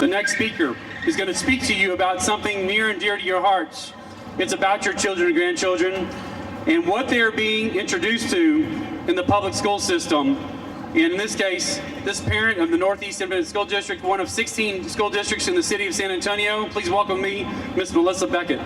The next speaker is going to speak to you about something near and dear to your hearts. It's about your children and grandchildren and what they are being introduced to in the public school system. And in this case, this parent of the Northeast Independent School District, one of 16 school districts in the city of San Antonio, please welcome me, Miss Melissa Beckett.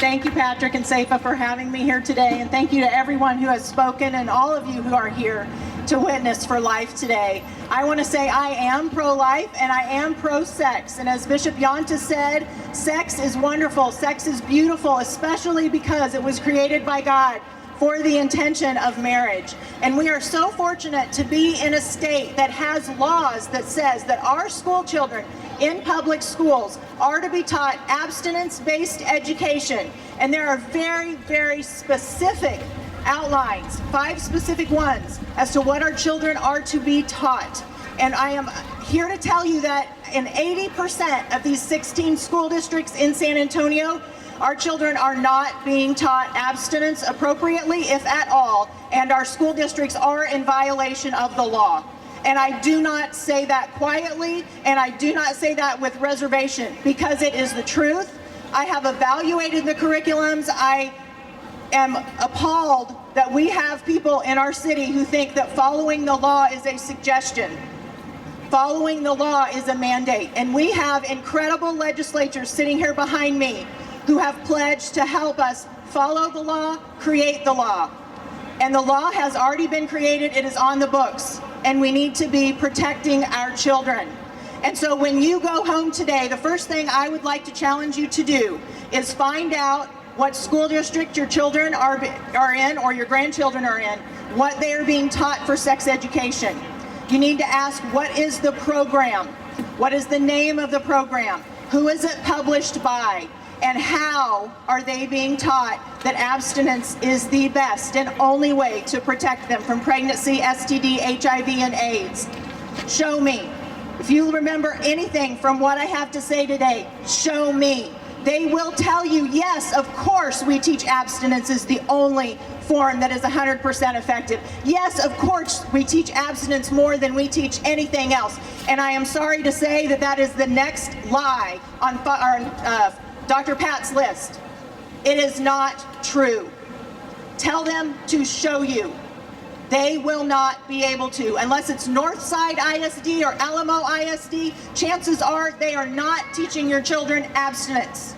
Thank you, Patrick and Seifa, for having me here today, and thank you to everyone who has spoken and all of you who are here to witness for life today. I want to say I am pro-life and I am pro-sex, and as Bishop Yonta said, sex is wonderful, sex is beautiful, especially because it was created by God for the intention of marriage. And we are so fortunate to be in a state that has laws that says that our school children in public schools are to be taught abstinence-based education. And there are very, very specific outlines, 5 specific ones, as to what our children are to be taught. And I am here to tell you that in 80% of these 16 school districts in San Antonio, our children are not being taught abstinence appropriately, if at all, and our school districts are in violation of the law. And I do not say that quietly, and I do not say that with reservation, because it is the truth. I have evaluated the curriculums. I am appalled that we have people in our city who think that following the law is a suggestion. Following the law is a mandate. And we have incredible legislators sitting here behind me who have pledged to help us follow the law, create the law. And the law has already been created, it is on the books, and we need to be protecting our children. And so when you go home today, the first thing I would like to challenge you to do is find out what school district your children are in, or your grandchildren are in, what they are being taught for sex education. You need to ask, what is the program? What is the name of the program? Who is it published by? And how are they being taught that abstinence is the best and only way to protect them from pregnancy, STD, HIV, and AIDS? Show me. If you remember anything from what I have to say today, show me. They will tell you, yes, of course we teach abstinence is the only form that is 100% effective. Yes, of course we teach abstinence more than we teach anything else. And I am sorry to say that that is the next lie on Dr. Pat's list. It is not true. Tell them to show you. They will not be able to, unless it's Northside ISD or Alamo ISD, chances are they are not teaching your children abstinence.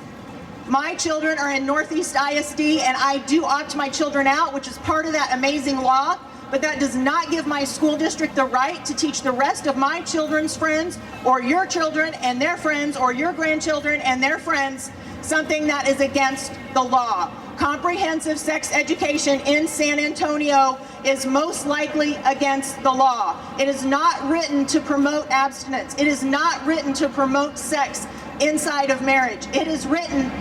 My children are in Northeast ISD, and I do opt my children out, which is part of that amazing law, but that does not give my school district the right to teach the rest of my children's friends, or your children and their friends, or your grandchildren and their friends, something that is against the law. Comprehensive sex education in San Antonio is most likely against the law. It is not written to promote abstinence. It is not written to promote sex inside of marriage. It is written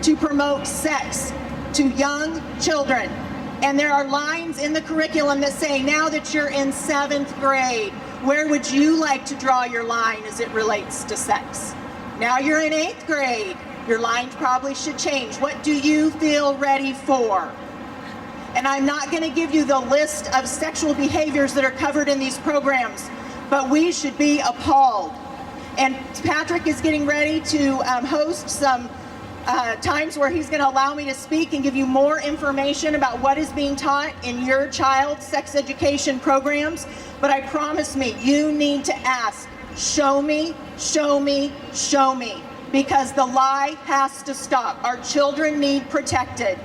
to promote sex to young children. And there are lines in the curriculum that say, now that you're in 7th grade, where would you like to draw your line as it relates to sex? Now you're in 8th grade. Your lines probably should change. What do you feel ready for? And I'm not going to give you the list of sexual behaviors that are covered in these programs, but we should be appalled. And Patrick is getting ready to host some times where he's going to allow me to speak and give you more information about what is being taught in your child's sex education programs. But I promise me, you need to ask, show me, show me, show me. Because the lie has to stop. Our children need protected.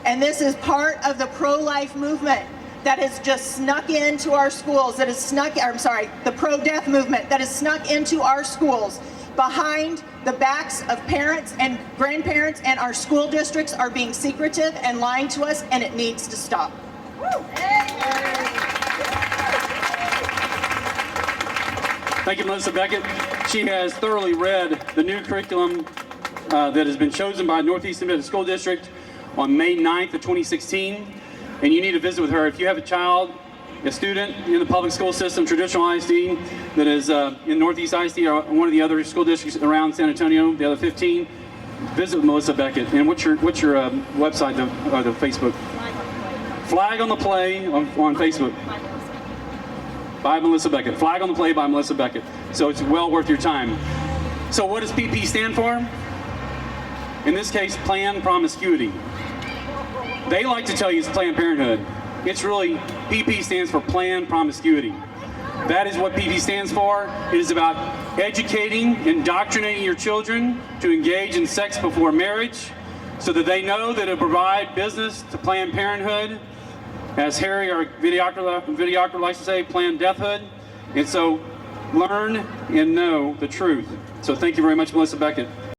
And this is part of the pro-life movement that has just snuck into our schools, the pro-death movement that has snuck into our schools. Behind the backs of parents and grandparents, and our school districts are being secretive and lying to us, and it needs to stop. Thank you, Melissa Beckett. She has thoroughly read the new curriculum that has been chosen by Northeast Independent School District on May 9th of 2016. And you need to visit with her. If you have a child, a student in the public school system, traditional ISD, that is in Northeast ISD or one of the other school districts around San Antonio, the other 15, visit with Melissa Beckett. And what's your website, the Facebook? Flag on the Play on Facebook. by Melissa Beckett. Flag on the Play by Melissa Beckett. So it's well worth your time. So what does PP stand for? In this case, Planned Promiscuity. They like to tell you it's Planned Parenthood. It's really, PP stands for Planned Promiscuity. That is what PP stands for. It is about educating, indoctrinating your children to engage in sex before marriage so that they know that it will provide business to Planned Parenthood. As Harry, our videographer likes to say, Planned Deathhood. And so learn and know the truth. So thank you very much, Melissa Beckett.